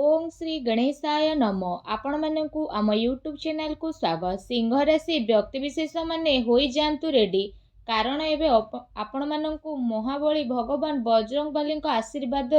ओम श्री गणेशाय नमो आपण मानकु आम यूट्यूब चैनल को स्वागत। सिंह राशि व्यक्तिशेष माने होई जांतु रेडी कारण एबे आपण मानकु महाबली भगवान बजरंग बली आशीर्वाद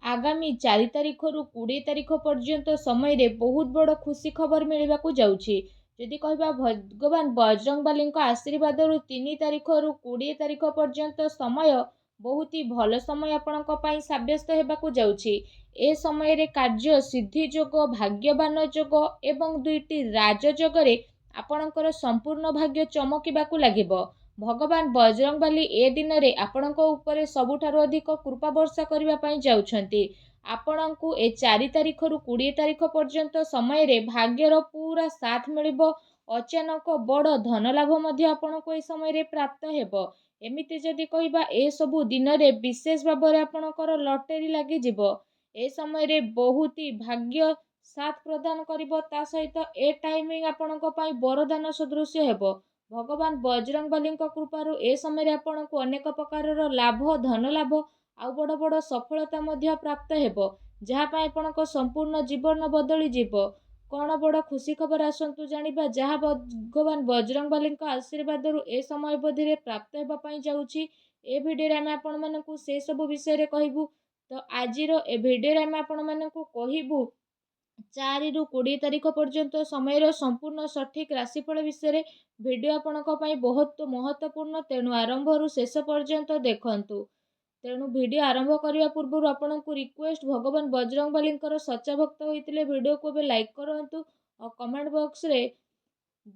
आगामी 4 तारिख रु 20 तारिख पर्यंत समय रे बहुत बड़ खुशी खबर मिलवा को जाउछि। यदि कहबा भगवान बजरंग बली आशीर्वाद रु 3 तारिख रु 20 तारिख पर्यंत समय बहुत ही भल समय आपणक पई साब्यस्त हेबाकु जाउछि। ए समय रे कार्य सिद्धि जोग भाग्यवान जोग एवं दुईटी राजयोग रे आपणकर संपूर्ण भाग्य चमकिबाकु लागिबो। भगवान बजरंग बली ए दिन रे आपणक उपरे सबुठारु अधिक कृपा वर्षा करिबा पई जाउछंती। आपणकु ए 4 तारिख रु 20 तारिख पर्यंत समय रे भाग्यर पूरा साथ मिलिबो। अचानक बड़ धन लाभ मध्य आपणको ए समय रे प्राप्त हेबो। एमिति जदि कहिबा ए सबु दिन रे विशेष भाबरे आपणकर लटरी लागि जिवो। ए समय रे बहुत ही भाग्य साथ प्रदान करिवो। ता सहित ए टाइमिंग आपणको पई वरदान सदृश्य हेबो। भगवान बजरंग बली कृपारु ए समय रे आपणको अनेक प्रकारर लाभ धन लाभ आउ बड़ बड़ सफलता मध्य प्राप्त हेबो, जहा पई आपणको संपूर्ण जीवन बदली जिवो। कौन बड़ खुशी खबर आसंतु जानिबा जहा भगवान बजरंग बली आशीर्वाद रु ए समय अवधि रे प्राप्त हेबा पई जाउछि। ए भिडियो रे हम आपण मानकु से सब विषय रे कहिबु। तो आजिर ए भिडियो रे हम आपण मानकु कहिबु 4 रु 20 तारिख पर्यंत समय संपूर्ण सठिक राशिफल विषय रे। भिडियो आपणक पई बहुत महत्वपूर्ण, तेणु आरंभ रु शेष पर्यंत देखंतु। तेणु भिडियो आरंभ करने पूर्व आपको रिक्वेस्ट, भगवान बजरंग बली सच्चा भक्त होते भिडियो को लाइक करंतु और कमेंट बॉक्स रे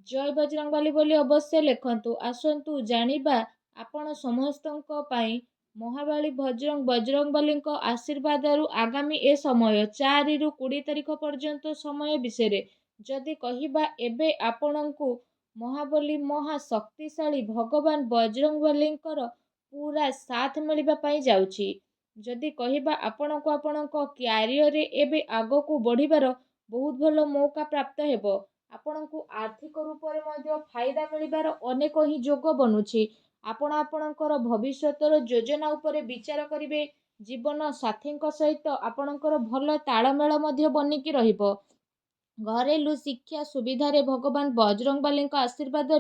जय बजरंग बली बोली अवश्य लिखंतु। आसंतु जानिबा आपण समस्तंको पई महाबली बजरंग बली आशीर्वाद आगामी ए समय 4 रु 20 तारिख पर्यंत समय विषय। जदि कहिबा एबे आपणकु महाबली महाशक्तिशाली भगवान बजरंग बली पूरा साथ मिलवा पाई जाउछि। जदि कहिबा आपणको आपणक क्यारियर रे एबे आगो को बढ़िबार बहुत भलो मौका प्राप्त हेबो। आपणको आर्थिक रूप रे मध्य फायदा मिलिबार अनेक ही जोग बनुछि। आपण आपणकर भविष्यतर योजना उपरे विचार करिवे। जीवन साथी सहित आपणकर भल तालमेल मध्य बनिकी रहिबो। घरेलू शिक्षा सुविधा रे भगवान बजरंग बली आशीर्वाद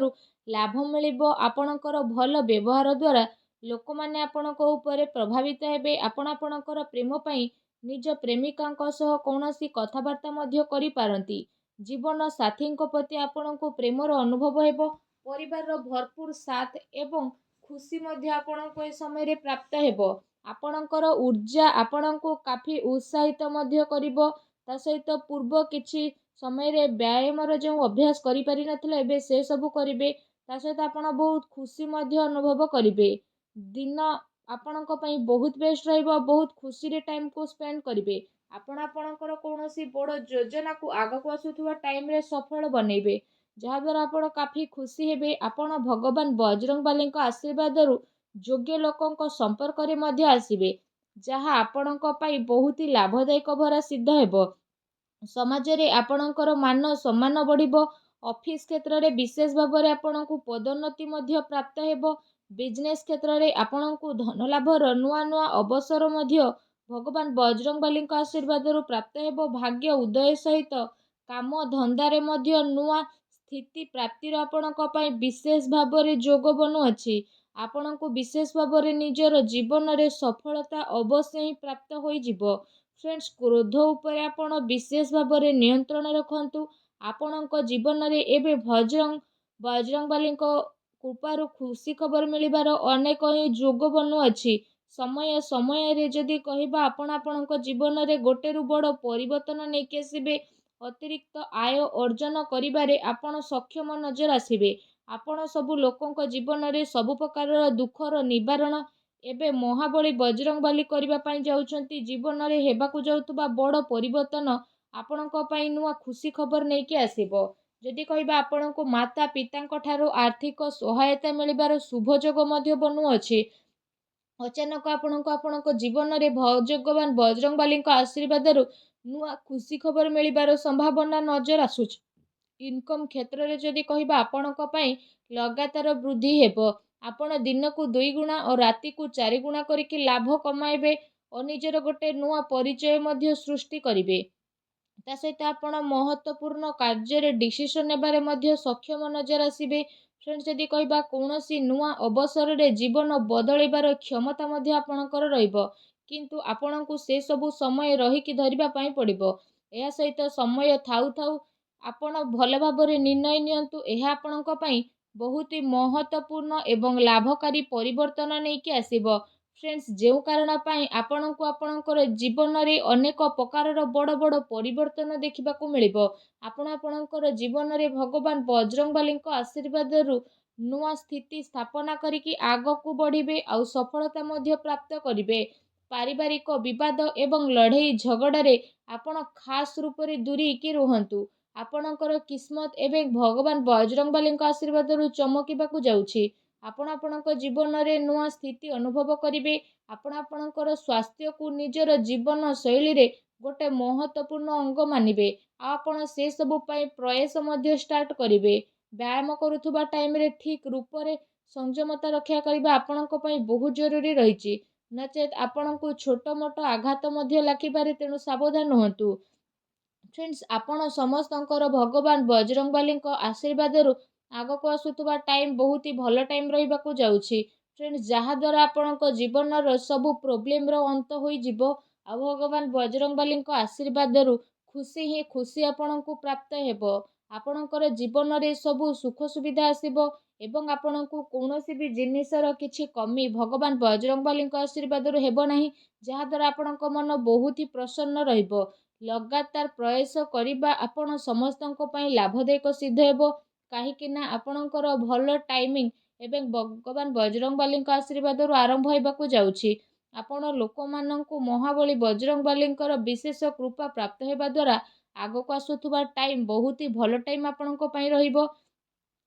लाभ मिलिबो। आपणकर भल व्यवहार द्वारा लोक माने आपणक उपरे प्रभावित हेबे। आपण आपणकर प्रेम पई निज प्रेमिका सह कौनसी कथबार्ता मध्य करि पारंती। जीवन साथी प्रति आपणको प्रेमर अनुभव हेबो। परिवार भरपूर साथ एवं खुशी मध्य आपणको ए समय रे प्राप्त हेबो। आपणकर ऊर्जा आपणको काफी उत्साहित मध्य करिवो। ता सहित पूर्व किछि समय रे व्यायामर जो अभ्यास करि पारि नथिले एबे से सब करिवे। ता सहित आपण बहुत खुशी मध्य अनुभव करिवे। दिन आपणक पई बहुत बेस्ट रहइबो। बहुत खुशी रे टाइम को स्पेंड करिवे। आपण आपणकर कोनोसी बड़ योजना को आगो को आसुथुवा टाइम रे सफल बनइबे, जहा द्वारा आपण काफी खुशी हेबे। आपण भगवान बजरंग बली आशीर्वाद रु योग्य लोकंक संपर्क रे मध्य आसीबे, जहा आपणक पई बहुत ही लाभदायक भरा सिद्ध हेबो। समाज रे आपणकर मान सम्मान बढ़िबो। ऑफिस क्षेत्र रे विशेष भाव रे आपणकु पदोन्नति मध्य प्राप्त हेबो। बिजनेस क्षेत्र रे आपणकु धन लाभर नुआ नुआ अवसर मध्य भगवान बजरंग बली आशीर्वाद रु प्राप्त हेबो। भाग्य उदय सहित काम धंदा रे मध्य नुआ स्थिति प्राप्तिर आपणक पई विशेष भाव रे जोग बनु अछि। आपणकु विशेष भाव रे निजर जीवन रे सफलता अवश्य ही प्राप्त होई जिवो। फ्रेंड्स, क्रोध उपरे आपण विशेष भाव रे नियंत्रण रखंतु। आपणक जीवन रे एबे बजरंग बली कृपारु खुशी खबर मिलिबार अनेक ही जोग बनु अछि। समय समय रे जदि कहिबा आपण आपणक जीवन रे गोटे रु बड़ परिवर्तन नेकी आसीबे। अतिरिक्त आय अर्जन करिबारे आपण सक्षम नजर आसीबे। आपण सबु लोकंक जीवन रे सबु प्रकार दुखर निवारण एबे महाबली बजरंग बली करिबा पई जाउछंती। जीवन रे हेबाकु जाउतबा बड़ परिवर्तन आपणक पई नुआ खुशी खबर नेकी आसीबो। जदि कहिबा आपणको माता पितांक ठारो आर्थिक सहायता मिलिबार शुभ जोग मध्य बनु अछि। अचानक आपणक जीवन रे भगवान बजरंग बली आशीर्वाद नुआ खुशी खबर मिलिबार संभावना नजर आसुछ। इनकम क्षेत्र रे जदि कहिबा आपणक पई लगातार वृद्धि हेबो। आपण दिन को 2 गुणा और राति को 4 गुणा करिकि लाभ कमाइबे। ଓ ନିଜର ଗୋଟେ ନୂଆ ପରିଚୟ ମଧ୍ୟ ସୃଷ୍ଟି କରିବେ। ତା ସହିତ ଆପଣ ମହତ୍ତ୍ୱପୂର୍ଣ୍ଣ କାର୍ଯ୍ୟରେ ଡିସିସନ୍ ନେବାରେ ମଧ୍ୟ ସକ୍ଷମ ନଜର ଆସିବେ। ଫ୍ରେଣ୍ଡସ୍, ଯଦି କହିବା କୌଣସି ନୂଆ ଅବସରରେ ଜୀବନ ବଦଳାଇବାର କ୍ଷମତା ମଧ୍ୟ ଆପଣଙ୍କର ରହିବ, କିନ୍ତୁ ଆପଣଙ୍କୁ ସେସବୁ ସମୟ ରହିକି ଧରିବା ପାଇଁ ପଡ଼ିବ। ଏହା ସହିତ ସମୟ ଥାଉ ଥାଉ ଆପଣ ଭଲ ଭାବରେ ନିର୍ଣ୍ଣୟ ନିଅନ୍ତୁ। ଏହା ଆପଣଙ୍କ ପାଇଁ ବହୁତ ମହତ୍ତ୍ୱପୂର୍ଣ୍ଣ ଏବଂ ଲାଭକାରୀ ପରିବର୍ତ୍ତନ ନେଇକି ଆସିବ। ଫ୍ରେଣ୍ଡସ୍, ଯେଉଁ କାରଣ ପାଇଁ ଆପଣଙ୍କୁ ଆପଣଙ୍କର ଜୀବନରେ ଅନେକ ପ୍ରକାରର ବଡ଼ ବଡ଼ ପରିବର୍ତ୍ତନ ଦେଖିବାକୁ ମିଳିବ, ଆପଣ ଆପଣଙ୍କର ଜୀବନରେ ଭଗବାନ ବଜରଙ୍ଗବାଲୀଙ୍କ ଆଶୀର୍ବାଦରୁ ନୂଆ ସ୍ଥିତି ସ୍ଥାପନା କରିକି ଆଗକୁ ବଢ଼ିବେ ଆଉ ସଫଳତା ମଧ୍ୟ ପ୍ରାପ୍ତ କରିବେ। ପାରିବାରିକ ବିବାଦ ଏବଂ ଲଢ଼େଇ ଝଗଡ଼ାରେ ଆପଣ ଖାସ୍ ରୂପରେ ଦୂରେଇକି ରୁହନ୍ତୁ। ଆପଣଙ୍କର କିସ୍ମତ ଏବେ ଭଗବାନ ବଜରଙ୍ଗବାଲୀଙ୍କ ଆଶୀର୍ବାଦରୁ ଚମକିବାକୁ ଯାଉଛି। ଆପଣ ଆପଣଙ୍କ ଜୀବନରେ ନୂଆ ସ୍ଥିତି ଅନୁଭବ କରିବେ। ଆପଣ ଆପଣଙ୍କର ସ୍ୱାସ୍ଥ୍ୟକୁ ନିଜର ଜୀବନ ଶୈଳୀରେ ଗୋଟେ ମହତ୍ତ୍ୱପୂର୍ଣ୍ଣ ଅଙ୍ଗ ମାନିବେ ଆଉ ଆପଣ ସେସବୁ ପାଇଁ ପ୍ରୟାସ ମଧ୍ୟ ଷ୍ଟାର୍ଟ କରିବେ। ବ୍ୟାୟାମ କରୁଥିବା ଟାଇମରେ ଠିକ୍ ରୂପରେ ସଂଯମତା ରକ୍ଷା କରିବା ଆପଣଙ୍କ ପାଇଁ ବହୁତ ଜରୁରୀ ରହିଛି, ନଚେତ୍ ଆପଣଙ୍କୁ ଛୋଟ ମୋଟ ଆଘାତ ମଧ୍ୟ ଲାଗିପାରେ, ତେଣୁ ସାବଧାନ ହୁଅନ୍ତୁ। ଫ୍ରେଣ୍ଡସ୍, ଆପଣ ସମସ୍ତଙ୍କର ଭଗବାନ ବଜରଙ୍ଗବାଲୀଙ୍କ ଆଶୀର୍ବାଦରୁ ଆଗକୁ ଆସୁଥିବା ଟାଇମ୍ ବହୁତ ଭଲ ଟାଇମ୍ ରହିବାକୁ ଯାଉଛି। ଫ୍ରେଣ୍ଡସ୍, ଯାହାଦ୍ୱାରା ଆପଣଙ୍କ ଜୀବନର ସବୁ ପ୍ରୋବ୍ଲେମର ଅନ୍ତ ହୋଇଯିବ ଆଉ ଭଗବାନ ବଜରଙ୍ଗବାଲୀଙ୍କ ଆଶୀର୍ବାଦରୁ ଖୁସି ହିଁ ଖୁସି ଆପଣଙ୍କୁ ପ୍ରାପ୍ତ ହେବ। ଆପଣଙ୍କର ଜୀବନରେ ସବୁ ସୁଖ ସୁବିଧା ଆସିବ ଏବଂ ଆପଣଙ୍କୁ କୌଣସି ବି ଜିନିଷର କିଛି କମି ଭଗବାନ ବଜରଙ୍ଗବାଲୀଙ୍କ ଆଶୀର୍ବାଦରୁ ହେବ ନାହିଁ, ଯାହାଦ୍ୱାରା ଆପଣଙ୍କ ମନ ବହୁତ ହି ପ୍ରସନ୍ନ ରହିବ। ଲଗାତାର ପ୍ରୟାସ କରିବା ଆପଣ ସମସ୍ତଙ୍କ ପାଇଁ ଲାଭଦାୟକ ସିଦ୍ଧ ହେବ, କାହିଁକି ନା ଆପଣଙ୍କର ଭଲ ଟାଇମିଂ ଏବଂ ଭଗବାନ ବଜରଙ୍ଗବାଲୀଙ୍କ ଆଶୀର୍ବାଦରୁ ଆରମ୍ଭ ହେବାକୁ ଯାଉଛି। ଆପଣ ଲୋକମାନଙ୍କୁ ମହାବଳୀ ବଜରଙ୍ଗବାଲୀଙ୍କର ବିଶେଷ କୃପା ପ୍ରାପ୍ତ ହେବା ଦ୍ୱାରା ଆଗକୁ ଆସୁଥିବା ଟାଇମ୍ ବହୁତ ହି ଭଲ ଟାଇମ୍ ଆପଣଙ୍କ ପାଇଁ ରହିବ।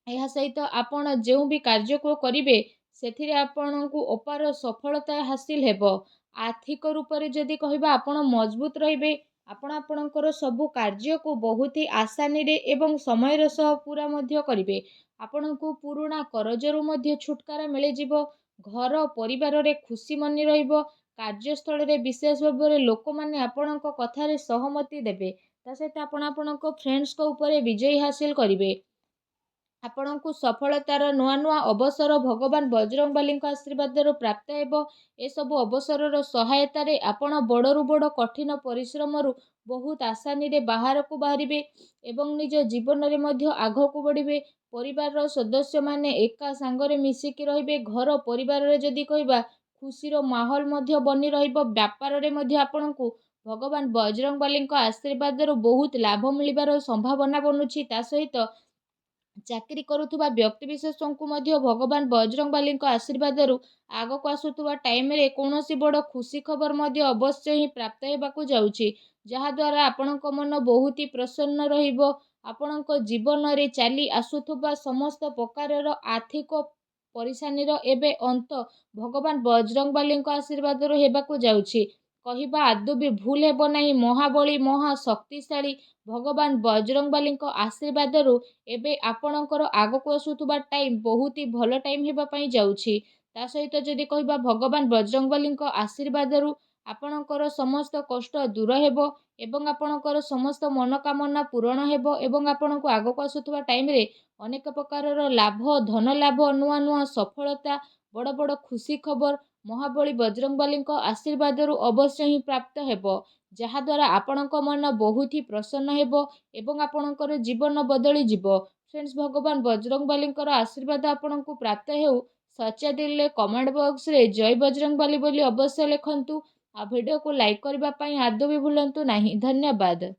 ଏହା ସହିତ ଆପଣ ଯେଉଁ ବି କାର୍ଯ୍ୟକୁ କରିବେ ସେଥିରେ ଆପଣଙ୍କୁ ଅପାର ସଫଳତା ହାସିଲ ହେବ। ଆର୍ଥିକ ରୂପରେ ଯଦି କହିବା ଆପଣ ମଜବୁତ ରହିବେ। ଆପଣ ଆପଣଙ୍କର ସବୁ କାର୍ଯ୍ୟକୁ ବହୁତ ହି ଆସାନୀରେ ଏବଂ ସମୟର ସହ ପୁରା ମଧ୍ୟ କରିବେ। ଆପଣଙ୍କୁ ପୁରୁଣା କରଜରୁ ମଧ୍ୟ ଛୁଟକାରା ମିଳିଯିବ। ଘର ପରିବାରରେ ଖୁସି ମନେ ରହିବ। କାର୍ଯ୍ୟସ୍ଥଳରେ ବିଶେଷ ଭାବରେ ଲୋକମାନେ ଆପଣଙ୍କ କଥାରେ ସହମତି ଦେବେ। ତା ସହିତ ଆପଣ ଆପଣଙ୍କ ଫ୍ରେଣ୍ଡସ୍ଙ୍କ ଉପରେ ବିଜୟ ହାସିଲ କରିବେ। ଆପଣଙ୍କୁ ସଫଳତାର ନୂଆ ନୂଆ ଅବସର ଭଗବାନ ବଜରଙ୍ଗବାଲୀଙ୍କ ଆଶୀର୍ବାଦରୁ ପ୍ରାପ୍ତ ହେବ। ଏସବୁ ଅବସରର ସହାୟତାରେ ଆପଣ ବଡ଼ରୁ ବଡ଼ କଠିନ ପରିଶ୍ରମରୁ ବହୁତ ଆସାନୀରେ ବାହାରକୁ ବାହାରିବେ ଏବଂ ନିଜ ଜୀବନରେ ମଧ୍ୟ ଆଗକୁ ବଢ଼ିବେ। ପରିବାରର ସଦସ୍ୟମାନେ ଏକା ସାଙ୍ଗରେ ମିଶିକି ରହିବେ। ଘର ପରିବାରରେ ଯଦି କହିବା ଖୁସିର ମାହୋଲ ମଧ୍ୟ ବନି ରହିବ। ବ୍ୟାପାରରେ ମଧ୍ୟ ଆପଣଙ୍କୁ ଭଗବାନ ବଜରଙ୍ଗବାଲୀଙ୍କ ଆଶୀର୍ବାଦରୁ ବହୁତ ଲାଭ ମିଳିବାର ସମ୍ଭାବନା ବନୁଛି। ତା ସହିତ ଚାକିରି କରୁଥିବା ବ୍ୟକ୍ତିବିଶେଷଙ୍କୁ ମଧ୍ୟ ଭଗବାନ ବଜରଙ୍ଗବାଲୀଙ୍କ ଆଶୀର୍ବାଦରୁ ଆଗକୁ ଆସୁଥିବା ଟାଇମରେ କୌଣସି ବଡ଼ ଖୁସି ଖବର ମଧ୍ୟ ଅବଶ୍ୟ ହିଁ ପ୍ରାପ୍ତ ହେବାକୁ ଯାଉଛି, ଯାହାଦ୍ୱାରା ଆପଣଙ୍କ ମନ ବହୁତ ହି ପ୍ରସନ୍ନ ରହିବ। ଆପଣଙ୍କ ଜୀବନରେ ଚାଲି ଆସୁଥିବା ସମସ୍ତ ପ୍ରକାରର ଆର୍ଥିକ ପରିଶାନୀର ଏବେ ଅନ୍ତ ଭଗବାନ ବଜରଙ୍ଗବାଲୀଙ୍କ ଆଶୀର୍ବାଦରୁ ହେବାକୁ ଯାଉଛି। କହିବା ଆଦୌ ବି ଭୁଲ ହେବ ନାହିଁ। ମହାବଳୀ ମହା ଶକ୍ତିଶାଳୀ ଭଗବାନ ବଜରଙ୍ଗବାଲୀଙ୍କ ଆଶୀର୍ବାଦରୁ ଏବେ ଆପଣଙ୍କର ଆଗକୁ ଆସୁଥିବା ଟାଇମ୍ ବହୁତ ହି ଭଲ ଟାଇମ୍ ହେବା ପାଇଁ ଯାଉଛି। ତା ସହିତ ଯଦି କହିବା ଭଗବାନ ବଜରଙ୍ଗବାଲୀଙ୍କ ଆଶୀର୍ବାଦରୁ ଆପଣଙ୍କର ସମସ୍ତ କଷ୍ଟ ଦୂର ହେବ ଏବଂ ଆପଣଙ୍କର ସମସ୍ତ ମନୋକାମନା ପୂରଣ ହେବ ଏବଂ ଆପଣଙ୍କୁ ଆଗକୁ ଆସୁଥିବା ଟାଇମରେ ଅନେକ ପ୍ରକାରର ଲାଭ, ଧନ ଲାଭ, ନୂଆ ନୂଆ ସଫଳତା, ବଡ଼ ବଡ଼ ଖୁସି ଖବର ମହାବଳୀ ବଜରଙ୍ଗବାଲୀଙ୍କ ଆଶୀର୍ବାଦରୁ ଅବଶ୍ୟ ହିଁ ପ୍ରାପ୍ତ ହେବ, ଯାହାଦ୍ୱାରା ଆପଣଙ୍କ ମନ ବହୁତ ହି ପ୍ରସନ୍ନ ହେବ ଏବଂ ଆପଣଙ୍କର ଜୀବନ ବଦଳିଯିବ। ଫ୍ରେଣ୍ଡସ୍, ଭଗବାନ ବଜରଙ୍ଗବାଲୀଙ୍କର ଆଶୀର୍ବାଦ ଆପଣଙ୍କୁ ପ୍ରାପ୍ତ ହେଉ। ସଚ୍ଚା ଦିଲରେ କମେଣ୍ଟ ବକ୍ସରେ ଜୟ ବଜରଙ୍ଗବାଲି ବୋଲି ଅବଶ୍ୟ ଲେଖନ୍ତୁ। ଆଉ ଭିଡ଼ିଓକୁ ଲାଇକ୍ କରିବା ପାଇଁ ଆଦୌ ବି ଭୁଲନ୍ତୁ ନାହିଁ। ଧନ୍ୟବାଦ।